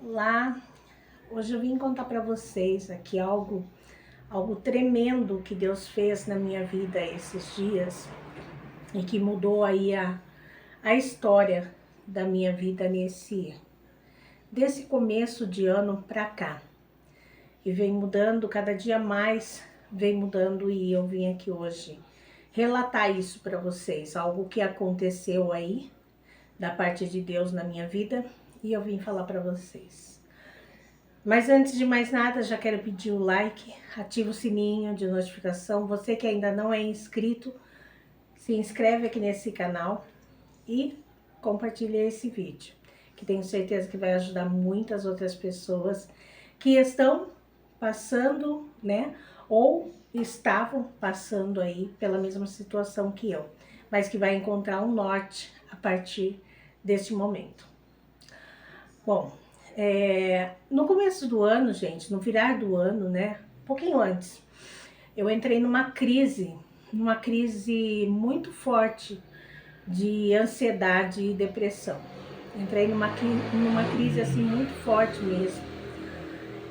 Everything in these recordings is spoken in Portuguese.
Olá, hoje eu vim contar para vocês aqui algo tremendo que Deus fez na minha vida esses dias e que mudou aí a história da minha vida desse começo de ano para cá. E vem mudando cada dia mais, vem mudando, e eu vim aqui hoje relatar isso para vocês, algo que aconteceu aí da parte de Deus na minha vida, e eu vim falar para vocês. Mas antes de mais nada, já quero pedir o like, ativa o sininho de notificação. Você que ainda não é inscrito, se inscreve aqui nesse canal e compartilha esse vídeo, que tenho certeza que vai ajudar muitas outras pessoas que estão passando, né, ou estavam passando aí pela mesma situação que eu, mas que vai encontrar um norte a partir deste momento. Bom, no começo do ano, gente, no virar do ano, né, um pouquinho antes, eu entrei numa crise muito forte de ansiedade e depressão. Entrei numa crise assim muito forte mesmo.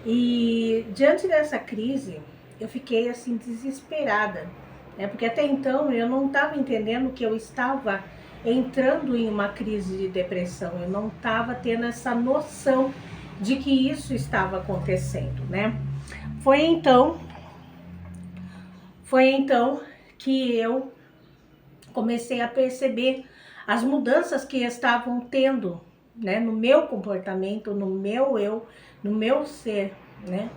E diante dessa crise, eu fiquei assim desesperada, né, porque até então eu não estava entendendo que eu estava entrando em uma crise de depressão, eu não estava tendo essa noção de que isso estava acontecendo, né? Foi então que eu comecei a perceber as mudanças que estavam tendo, né, no meu comportamento, no meu eu, no meu ser, né?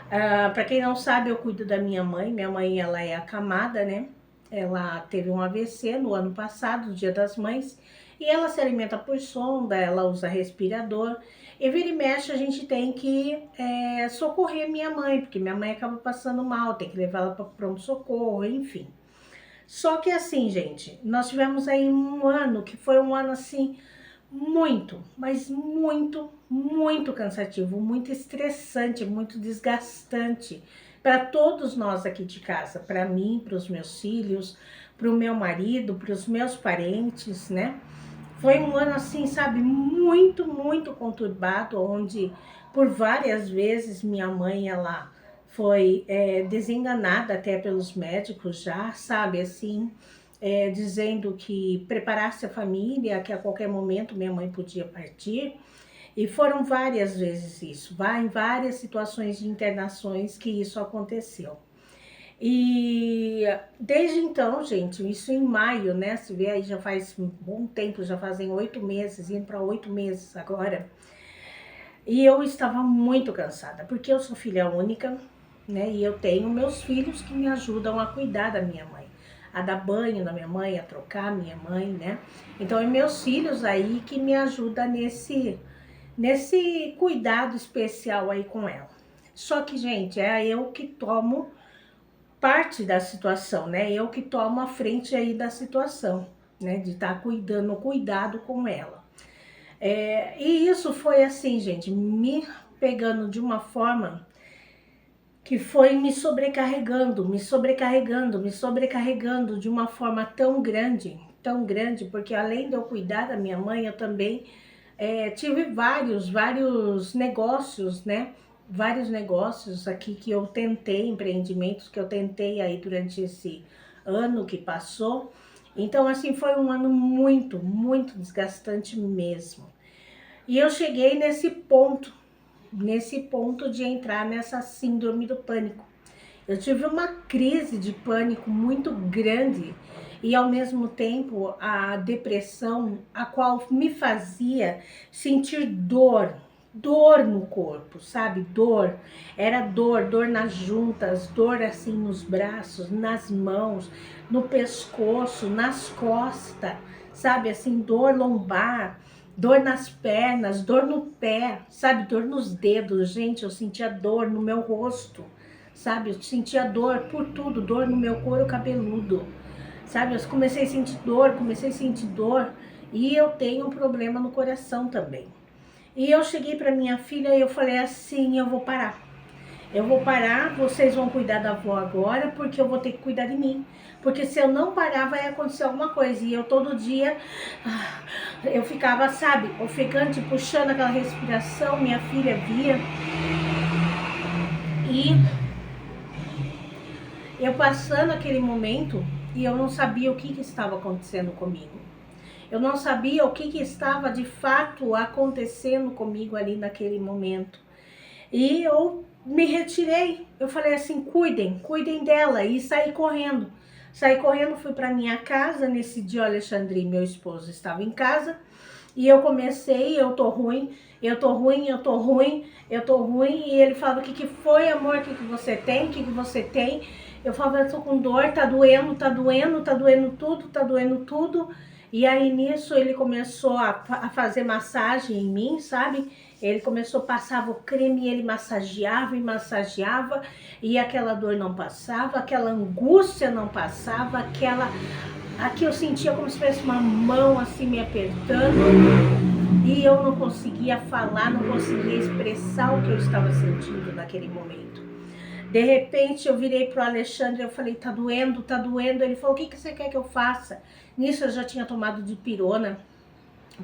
Para quem não sabe, eu cuido da minha mãe. Minha mãe, ela é acamada, né? Ela teve um AVC no ano passado, no Dia das Mães, e ela se alimenta por sonda, ela usa respirador, e vira e mexe a gente tem que socorrer minha mãe, porque minha mãe acaba passando mal, tem que levar ela para pronto-socorro, enfim. Só que assim, gente, nós tivemos aí um ano que foi um ano assim, muito, mas muito cansativo, muito estressante, muito desgastante para todos nós aqui de casa, para mim, para os meus filhos, para o meu marido, para os meus parentes, né? Foi um ano assim, sabe, muito conturbado, onde por várias vezes minha mãe, ela foi desenganada até pelos médicos já, sabe, assim, dizendo que preparasse a família, que a qualquer momento minha mãe podia partir. E foram várias vezes isso, em várias situações de internações que isso aconteceu. E desde então, gente, isso em maio, né? Se vê aí, já faz um bom tempo, já fazem 8 meses, indo para 8 meses agora. E eu estava muito cansada, porque eu sou filha única, né? E eu tenho meus filhos que me ajudam a cuidar da minha mãe, a dar banho na minha mãe, a trocar minha mãe, né? Então, é meus filhos aí que me ajudam nesse cuidado especial aí com ela. Só que, gente, é eu que tomo parte da situação, né? Eu que tomo a frente aí da situação, né? De estar cuidando, cuidado com ela. E isso foi assim, gente, me pegando de uma forma que foi me sobrecarregando de uma forma tão grande, porque além de eu cuidar da minha mãe, eu também tive vários negócios, né? Vários negócios aqui que eu tentei, empreendimentos que eu tentei aí durante esse ano que passou. Então, assim, foi um ano muito desgastante mesmo. E eu cheguei nesse ponto de entrar nessa síndrome do pânico. Eu tive uma crise de pânico muito grande e ao mesmo tempo a depressão, a qual me fazia sentir dor no corpo, sabe? Era dor nas juntas, dor assim nos braços, nas mãos, no pescoço, nas costas, sabe? Assim, dor lombar, dor nas pernas, dor no pé, sabe? Dor nos dedos, gente, eu sentia dor no meu rosto, sabe? Eu sentia dor por tudo, dor no meu couro cabeludo, sabe? Eu comecei a sentir dor, e eu tenho um problema no coração também. E eu cheguei para minha filha e eu falei assim, eu vou parar. Eu vou parar, vocês vão cuidar da avó agora, porque eu vou ter que cuidar de mim. Porque se eu não parar, vai acontecer alguma coisa. E eu todo dia, eu ficava, sabe, ofegante, puxando aquela respiração, minha filha via. E eu passando aquele momento, e eu não sabia o que estava acontecendo comigo. Eu não sabia o que estava de fato acontecendo comigo ali naquele momento. E eu me retirei. Eu falei assim, cuidem dela. E saí correndo. Saí correndo, fui para minha casa. Nesse dia o Alexandre, meu esposo, estava em casa. E eu comecei, eu tô ruim. E ele falava, o que foi, amor? O que você tem? O que você tem? Eu falava, eu tô com dor, tá doendo tudo. E aí nisso ele começou a fazer massagem em mim, sabe? Ele começou, passava o creme e ele massageava e massageava. E aquela dor não passava, aquela angústia não passava, aqui eu sentia como se fosse uma mão assim me apertando. E eu não conseguia falar, não conseguia expressar o que eu estava sentindo naquele momento. De repente eu virei pro Alexandre, eu falei, tá doendo, tá doendo. Ele falou, o que você quer que eu faça? Nisso eu já tinha tomado dipirona,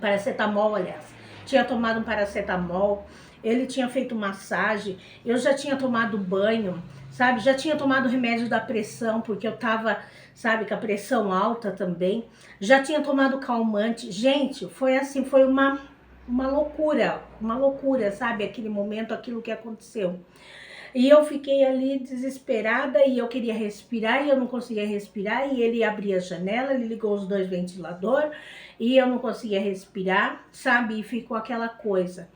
paracetamol, aliás. Tinha tomado um paracetamol, ele tinha feito massagem, eu já tinha tomado banho, sabe? Já tinha tomado remédio da pressão, porque eu tava, sabe, com a pressão alta também. Já tinha tomado calmante. Gente, foi assim, foi uma loucura, sabe? Aquele momento, aquilo que aconteceu. E eu fiquei ali desesperada e eu queria respirar e eu não conseguia respirar. E ele abria a janela, ele ligou os 2 ventiladores e eu não conseguia respirar, sabe? E ficou aquela coisa.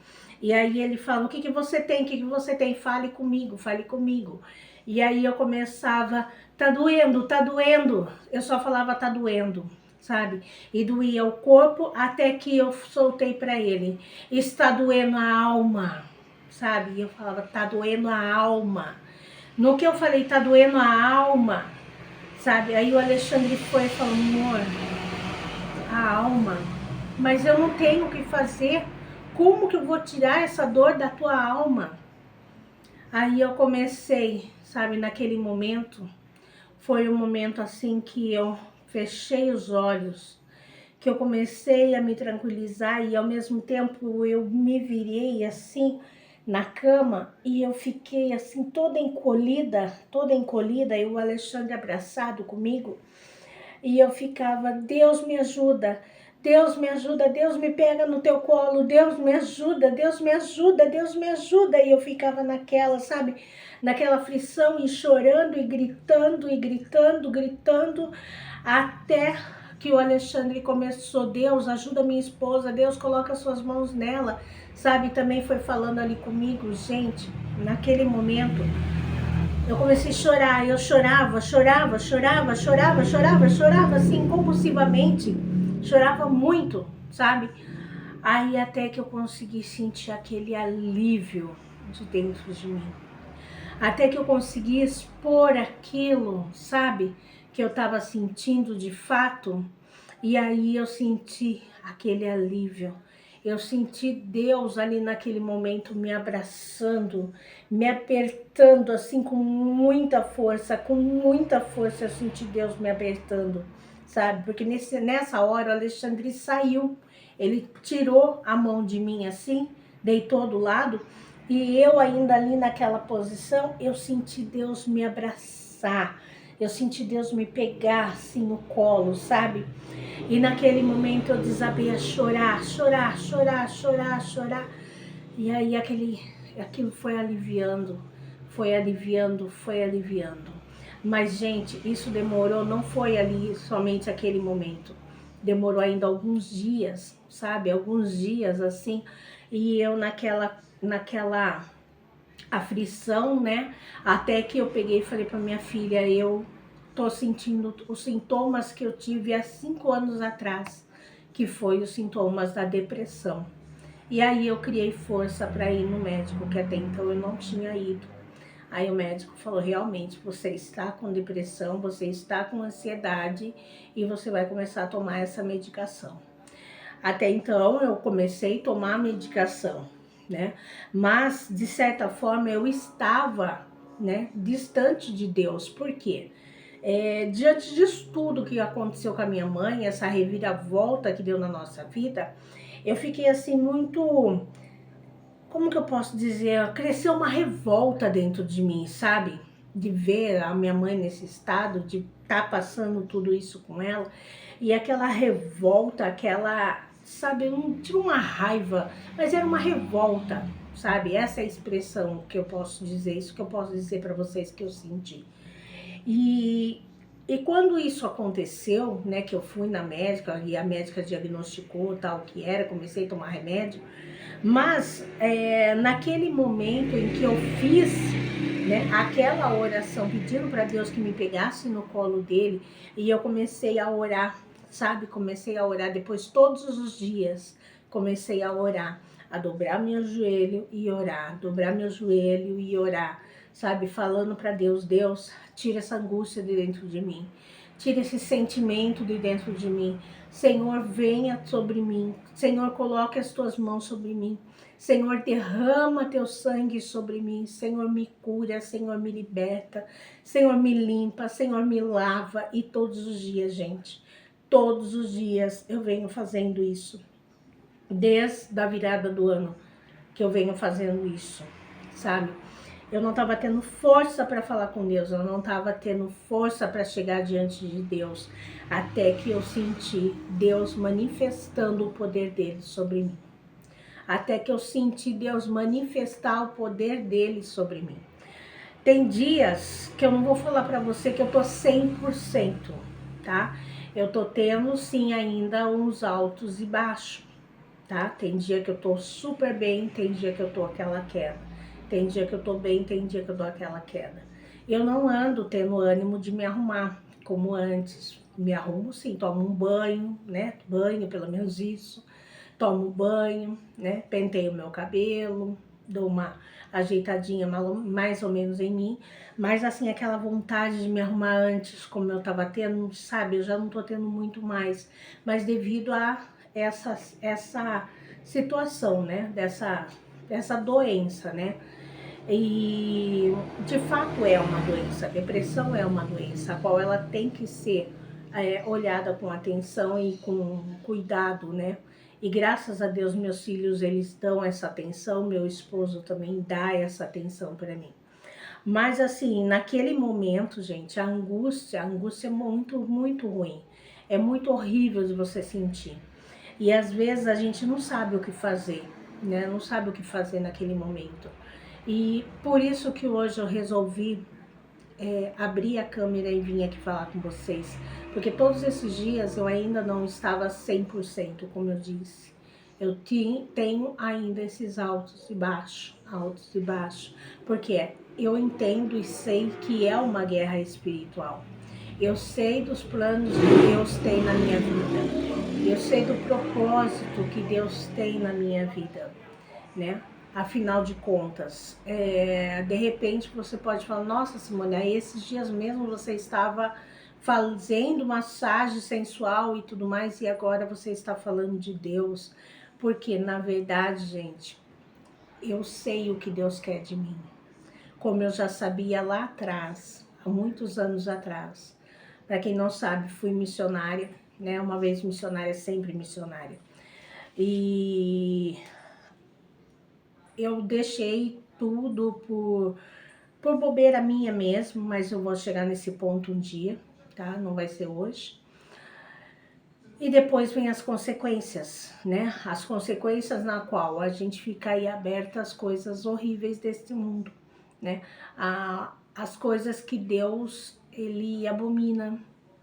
E aí ele falou, o que você tem? O que você tem? Fale comigo, fale comigo. E aí eu começava, tá doendo, tá doendo. Eu só falava, tá doendo, sabe? E doía o corpo até que eu soltei para ele, está doendo a alma, sabe? E eu falava, tá doendo a alma. No que eu falei, tá doendo a alma, sabe? Aí o Alexandre foi e falou, amor, a alma, mas eu não tenho o que fazer. Como que eu vou tirar essa dor da tua alma? Aí eu comecei, sabe, naquele momento, foi um momento assim que eu fechei os olhos, que eu comecei a me tranquilizar e ao mesmo tempo eu me virei assim na cama e eu fiquei assim toda encolhida, e o Alexandre abraçado comigo. E eu ficava, Deus me ajuda, Deus me ajuda, Deus me pega no teu colo, Deus me ajuda, Deus me ajuda, Deus me ajuda. E eu ficava naquela, sabe, naquela aflição e chorando e gritando, até que o Alexandre começou, Deus ajuda minha esposa, Deus coloca suas mãos nela, sabe, também foi falando ali comigo. Gente, naquele momento eu comecei a chorar, eu chorava assim compulsivamente, chorava muito, sabe? Aí até que eu consegui sentir aquele alívio de dentro de mim, até que eu consegui expor aquilo, sabe? Que eu tava sentindo de fato, e aí eu senti aquele alívio. Eu senti Deus ali naquele momento me abraçando, me apertando assim com muita força, eu senti Deus me apertando, sabe? Porque nessa hora o Alexandre saiu, ele tirou a mão de mim assim, deitou do lado, e eu ainda ali naquela posição, eu senti Deus me abraçar, eu senti Deus me pegar assim no colo, sabe? E naquele momento eu desabei a chorar. E aí aquilo foi aliviando. Mas, gente, isso demorou, não foi ali somente aquele momento. Demorou ainda alguns dias, sabe? Alguns dias assim. E eu naquela aflição, né? Até que eu peguei e falei para minha filha, eu tô sentindo os sintomas que eu tive há 5 anos atrás, que foi os sintomas da depressão. E aí eu criei força para ir no médico, que até então eu não tinha ido. Aí o médico falou, realmente, você está com depressão, você está com ansiedade e você vai começar a tomar essa medicação. Até então eu comecei a tomar a medicação. né? Mas, de certa forma, eu estava, né, distante de Deus. Por quê? Diante disso tudo que aconteceu com a minha mãe, essa reviravolta que deu na nossa vida, eu fiquei assim muito, como que eu posso dizer, cresceu uma revolta dentro de mim, sabe? De ver a minha mãe nesse estado, de estar passando tudo isso com ela, e aquela revolta, aquela, sabe, eu não tinha uma raiva, mas era uma revolta, sabe? Essa é a expressão que eu posso dizer, isso que eu posso dizer para vocês que eu senti. E, e quando isso aconteceu, né, que eu fui na médica e a médica diagnosticou tal que era, comecei a tomar remédio, mas naquele momento em que eu fiz, né, aquela oração pedindo para Deus que me pegasse no colo dele, e eu comecei a orar, sabe? Comecei a orar depois todos os dias, comecei a orar, a dobrar meu joelho e orar, dobrar meu joelho e orar, sabe? Falando para Deus, Deus, tira essa angústia de dentro de mim, tira esse sentimento de dentro de mim. Senhor, venha sobre mim. Senhor, coloque as tuas mãos sobre mim. Senhor, derrama teu sangue sobre mim. Senhor, me cura. Senhor, me liberta. Senhor, me limpa. Senhor, me lava. E todos os dias, gente, todos os dias eu venho fazendo isso. Desde a virada do ano que eu venho fazendo isso, sabe? Eu não estava tendo força para falar com Deus, eu não estava tendo força para chegar diante de Deus, até que eu senti Deus manifestando o poder dele sobre mim. Até que eu senti Deus manifestar o poder dele sobre mim. Tem dias que eu não vou falar para você que eu tô 100%, tá? Eu tô tendo sim ainda uns altos e baixos, tá? Tem dia que eu tô super bem, tem dia que eu tô aquela queda. Tem dia que eu tô bem, tem dia que eu dou aquela queda. Eu não ando tendo ânimo de me arrumar como antes. Me arrumo sim, tomo um banho, né? Banho, pelo menos isso. Tomo banho, né? Penteio meu cabelo, dou uma ajeitadinha mais ou menos em mim. Mas assim, aquela vontade de me arrumar antes, como eu tava tendo, sabe? Eu já não tô tendo muito mais. Mas devido a essa situação, né? Dessa doença, né? E de fato é uma doença, a depressão é uma doença, a qual ela tem que ser olhada com atenção e com cuidado, né? E graças a Deus meus filhos, eles dão essa atenção, meu esposo também dá essa atenção para mim. Mas assim, naquele momento, gente, a angústia é muito, muito ruim. É muito horrível de você sentir. E às vezes a gente não sabe o que fazer, né? Não sabe o que fazer naquele momento. E por isso que hoje eu resolvi abrir a câmera e vir aqui falar com vocês. Porque todos esses dias eu ainda não estava 100%, como eu disse. Eu tenho ainda esses altos e baixos. Porque eu entendo e sei que é uma guerra espiritual. Eu sei dos planos que Deus tem na minha vida. Eu sei do propósito que Deus tem na minha vida, né? Afinal de contas, de repente você pode falar, nossa Simone, aí esses dias mesmo você estava fazendo massagem sensual e tudo mais, e agora você está falando de Deus, porque na verdade, gente, eu sei o que Deus quer de mim, como eu já sabia lá atrás, há muitos anos atrás. Para quem não sabe, fui missionária, né? Uma vez missionária, sempre missionária. E eu deixei tudo por bobeira minha mesmo, mas eu vou chegar nesse ponto um dia, tá? Não vai ser hoje. E depois vem as consequências, né? As consequências na qual a gente fica aí aberta às coisas horríveis deste mundo, né? As coisas que Deus, ele abomina,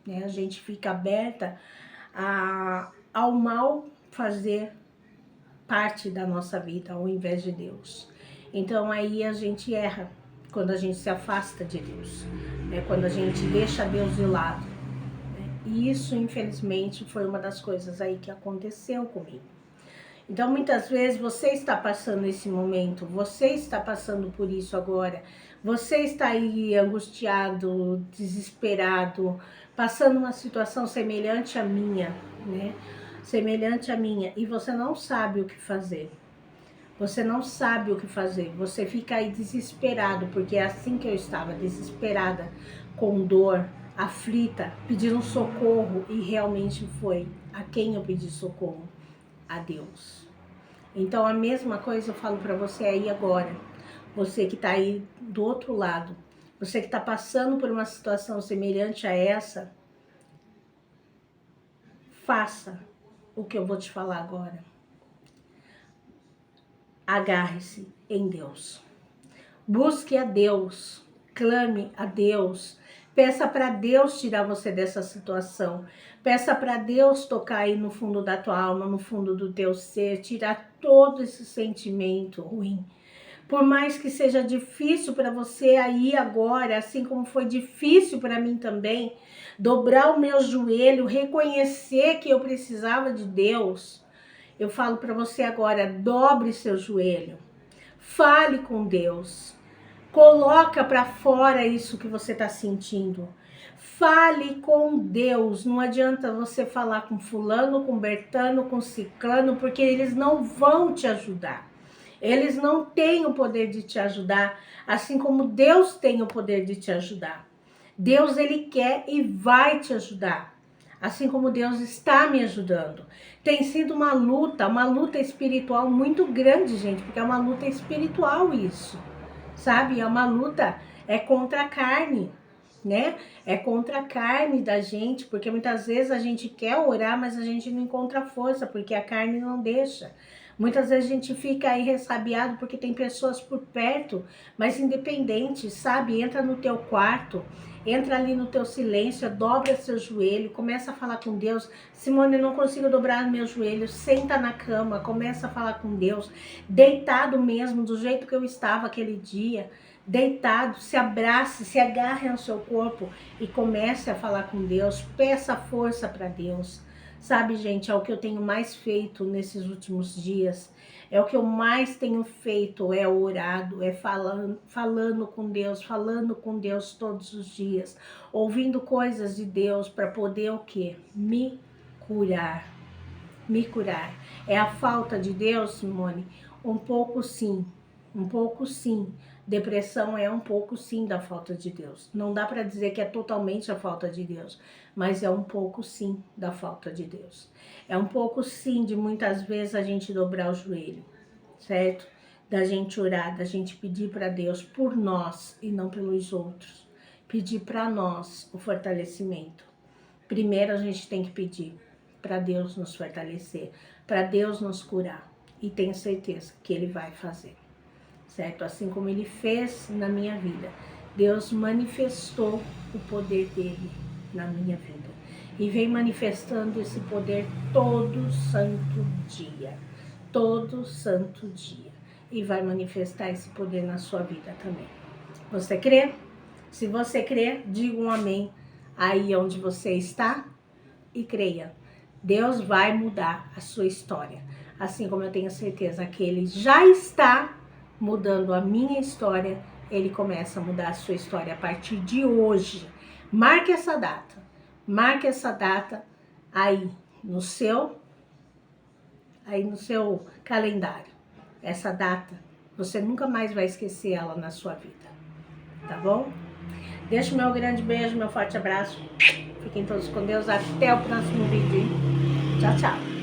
né? A gente fica aberta ao mal fazer parte da nossa vida ao invés de Deus. Então aí a gente erra quando a gente se afasta de Deus, né? Quando a gente deixa Deus de lado, né? E isso, infelizmente, foi uma das coisas aí que aconteceu comigo. Então, muitas vezes você está passando esse momento, você está passando por isso agora, você está aí angustiado, desesperado, passando uma situação semelhante à minha, né? Semelhante à minha, e você não sabe o que fazer. Você não sabe o que fazer, você fica aí desesperado, porque é assim que eu estava, desesperada, com dor, aflita, pedindo socorro, e realmente foi a quem eu pedi socorro, a Deus. Então a mesma coisa eu falo para você aí agora, você que está aí do outro lado, você que está passando por uma situação semelhante a essa, faça o que eu vou te falar agora. Agarre-se em Deus. Busque a Deus, clame a Deus, peça para Deus tirar você dessa situação, peça para Deus tocar aí no fundo da tua alma, no fundo do teu ser, tirar todo esse sentimento ruim. Por mais que seja difícil para você aí agora, assim como foi difícil para mim também, dobrar o meu joelho, reconhecer que eu precisava de Deus, eu falo para você agora, dobre seu joelho, fale com Deus, coloca para fora isso que você está sentindo. Fale com Deus, não adianta você falar com fulano, com Bertano, com ciclano, porque eles não vão te ajudar. Eles não têm o poder de te ajudar, assim como Deus tem o poder de te ajudar. Deus, ele quer e vai te ajudar, assim como Deus está me ajudando. Tem sido uma luta espiritual muito grande, gente, porque é uma luta espiritual isso, sabe? É uma luta, é contra a carne, né? É contra a carne da gente, porque muitas vezes a gente quer orar, mas a gente não encontra força, porque a carne não deixa. Muitas vezes a gente fica aí ressabiado porque tem pessoas por perto, mas independente, sabe? Entra no teu quarto, entra ali no teu silêncio, dobra seu joelho, começa a falar com Deus. Simone, eu não consigo dobrar meu joelho. Senta na cama, começa a falar com Deus, deitado mesmo, do jeito que eu estava aquele dia, deitado, se abrace, se agarre ao seu corpo e comece a falar com Deus, peça força para Deus. Sabe, gente, é o que eu tenho mais feito nesses últimos dias, é o que eu mais tenho feito, é orado, é falando com Deus todos os dias, ouvindo coisas de Deus para poder o quê? Me curar. Me curar. É a falta de Deus, Simone? Um pouco sim, um pouco sim. Depressão é um pouco sim da falta de Deus. Não dá para dizer que é totalmente a falta de Deus, mas é um pouco sim da falta de Deus. É um pouco sim de muitas vezes a gente dobrar o joelho, certo? Da gente orar, da gente pedir para Deus por nós e não pelos outros. Pedir para nós o fortalecimento. Primeiro a gente tem que pedir para Deus nos fortalecer, para Deus nos curar. E tenho certeza que Ele vai fazer, certo? Assim como Ele fez na minha vida. Deus manifestou o poder dEle na minha vida. E vem manifestando esse poder todo santo dia. Todo santo dia. E vai manifestar esse poder na sua vida também. Você crê? Se você crê, diga um amém aí onde você está e creia. Deus vai mudar a sua história. Assim como eu tenho certeza que Ele já está mudando a minha história, Ele começa a mudar a sua história a partir de hoje. Marque essa data. Marque essa data aí no seu calendário. Essa data, você nunca mais vai esquecer ela na sua vida. Tá bom? Deixa o meu grande beijo, meu forte abraço. Fiquem todos com Deus. Até o próximo vídeo. Tchau, tchau.